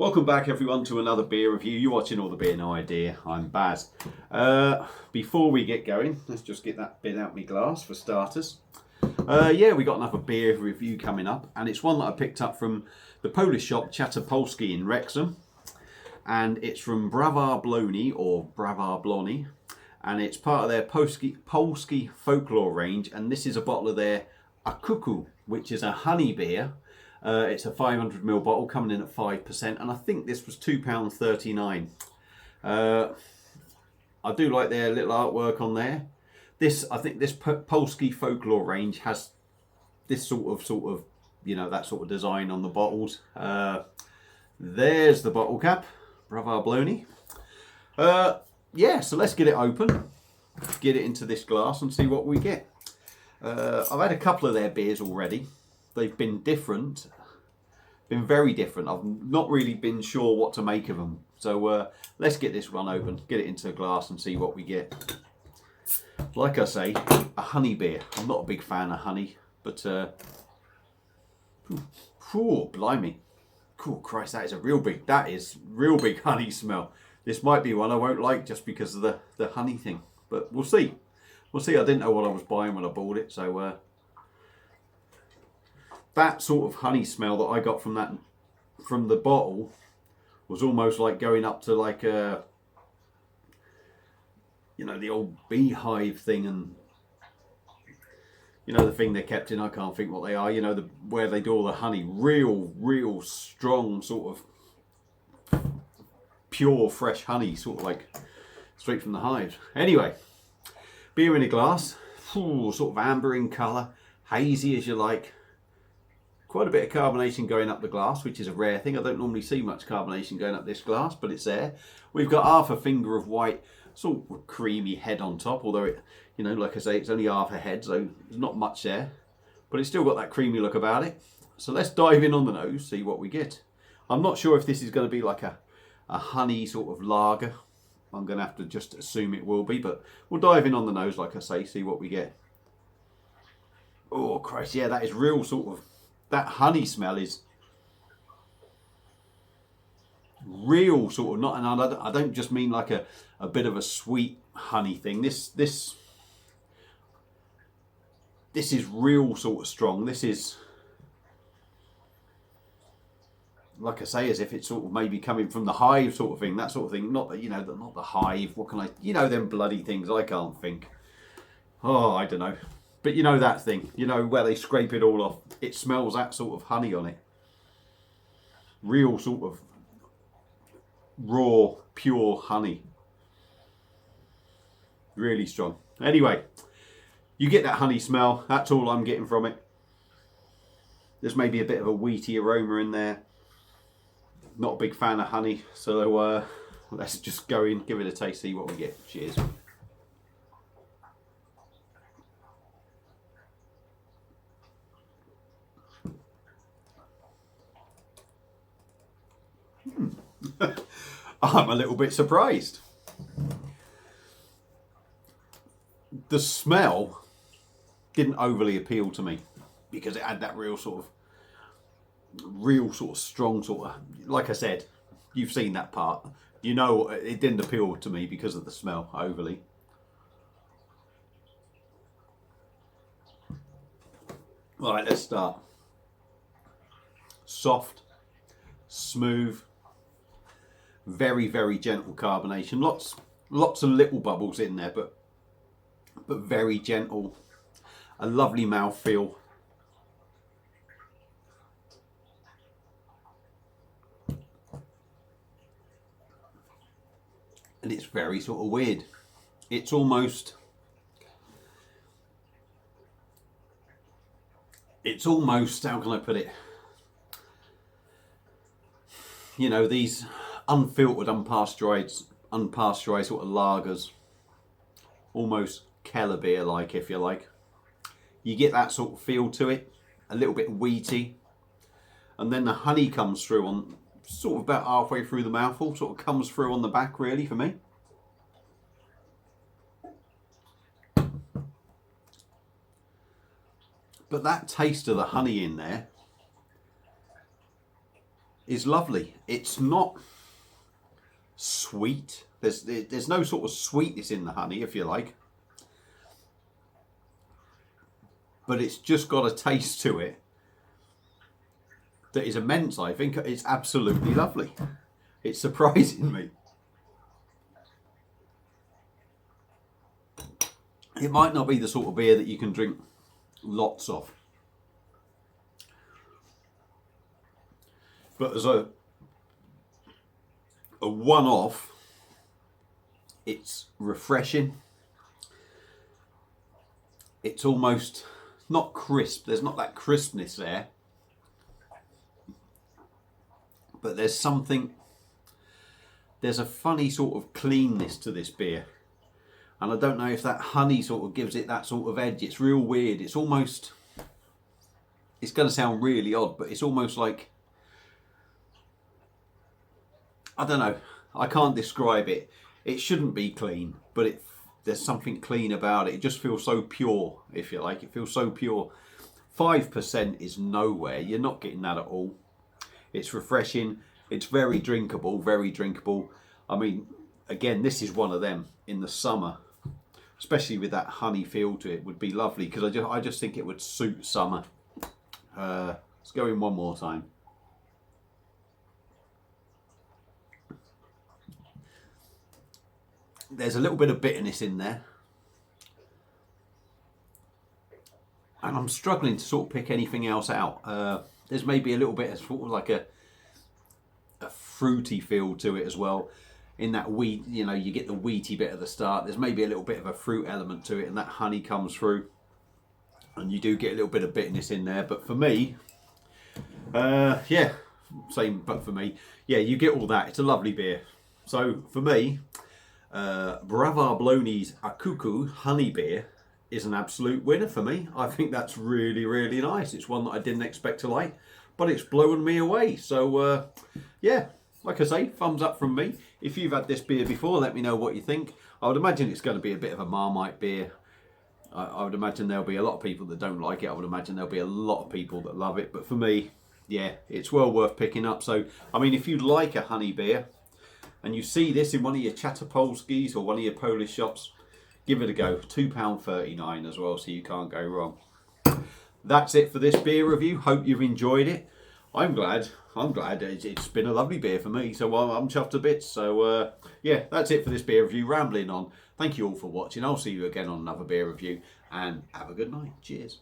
Welcome back everyone to another beer review. You're watching All the Beer No Idea. I'm Baz. Before we get going, let's just get that bit out my glass for starters. Yeah, we got another beer review coming up, and it's one that I picked up from the Polish shop Chatterpolski in Wrexham, and it's from Browar blonie or Browar blonie, and it's part of their Polski folklore range. And this is a bottle of their Akuku, which is a honey beer. It's a 500ml bottle coming in at 5%, and I think this was £2.39. I do like their little artwork on there. I think this Polski folklore range has this sort of, you know, that sort of design on the bottles. There's the bottle cap, Browar blonie. Yeah, so let's get it open, get it into this glass and see what we get. I've had a couple of their beers already. They've been different, been very different. I've not really been sure what to make of them. So let's get this one open, get it into a glass and see what we get. Like I say, a honey beer. I'm not a big fan of honey, but oh, blimey. Cool, Christ, that is real big honey smell. This might be one I won't like just because of the honey thing, but we'll see. We'll see. I didn't know what I was buying when I bought it, so that sort of honey smell that I got from the bottle was almost like going up to like a, you know, the old beehive thing, and you know the thing they're kept in. I can't think what they are. You know, where they do all the honey. Real strong sort of pure fresh honey, sort of like straight from the hives. Anyway, beer in a glass, sort of amber in colour, hazy as you like. Quite a bit of carbonation going up the glass, which is a rare thing. I don't normally see much carbonation going up this glass, but it's there. We've got half a finger of white, sort of creamy head on top, although it, you know, like I say, it's only half a head, so there's not much there. But it's still got that creamy look about it. So let's dive in on the nose, see what we get. I'm not sure if this is going to be like a honey sort of lager. I'm going to have to just assume it will be, but we'll dive in on the nose, like I say, see what we get. Oh, Christ, yeah, that is real sort of, that honey smell is real sort of, not, and I don't just mean like a bit of a sweet honey thing. This is real sort of strong. This is, like I say, as if it's sort of maybe coming from the hive sort of thing, that sort of thing. Not that, you know, not the hive. What can I, you know, them bloody things. I can't think. Oh, I don't know. But you know that thing, you know, where they scrape it all off. It smells that sort of honey on it. Real sort of raw, pure honey. Really strong. Anyway, you get that honey smell. That's all I'm getting from it. There's maybe a bit of a wheaty aroma in there. Not a big fan of honey, so let's just go in, give it a taste, see what we get. Cheers. I'm a little bit surprised. The smell didn't overly appeal to me because it had that real sort of strong sort of, like I said, you've seen that part. You know, it didn't appeal to me because of the smell overly. All right, let's start. Soft, smooth, very gentle carbonation. Lots of little bubbles in there, but very gentle. A lovely mouthfeel. And it's very sort of weird. It's almost, how can I put it? You know, these unfiltered, unpasteurized sort of lagers, almost Keller beer like, if you like. You get that sort of feel to it, a little bit wheaty, and then the honey comes through on sort of about halfway through the mouthful, sort of comes through on the back really for me. But that taste of the honey in there is lovely. It's not sweet. There's no sort of sweetness in the honey, if you like. But it's just got a taste to it that is immense. I think it's absolutely lovely. It's surprising me. It might not be the sort of beer that you can drink lots of. But as a one-off, it's refreshing. It's almost not crisp. There's not that crispness there. But there's a funny sort of cleanness to this beer. And I don't know if that honey sort of gives it that sort of edge. It's real weird. It's almost, it's going to sound really odd, but it's almost like, I don't know, I can't describe it. It shouldn't be clean, but there's something clean about it. It just feels so pure, if you like. It feels so pure. 5% is nowhere. You're not getting that at all. It's refreshing. It's very drinkable, very drinkable. I mean, again, this is one of them in the summer, especially with that honey feel to it, would be lovely, because I just think it would suit summer. Let's go in one more time. There's a little bit of bitterness in there. And I'm struggling to sort of pick anything else out. There's maybe a little bit of sort of like a fruity feel to it as well. In that wheat, you know, you get the wheaty bit at the start. There's maybe a little bit of a fruit element to it, and that honey comes through. And you do get a little bit of bitterness in there. But for me, yeah, same, but for me, yeah, you get all that. It's a lovely beer. So for me, Browar Blonie's Akuku honey beer is an absolute winner for me. I think that's really, really nice. It's one that I didn't expect to like, but it's blown me away. So yeah, like I say, thumbs up from me. If you've had this beer before, let me know what you think. I would imagine it's going to be a bit of a Marmite beer. I would imagine there'll be a lot of people that don't like it. I would imagine there'll be a lot of people that love it. But for me, yeah, it's well worth picking up. So, I mean, if you like a honey beer and you see this in one of your Chatopolskis or one of your Polish shops, give it a go. £2.39 as well, so you can't go wrong. That's it for this beer review. Hope you've enjoyed it. I'm glad. It's been a lovely beer for me, so I'm chuffed to bits. So yeah, that's it for this beer review. Rambling on. Thank you all for watching. I'll see you again on another beer review, and have a good night. Cheers.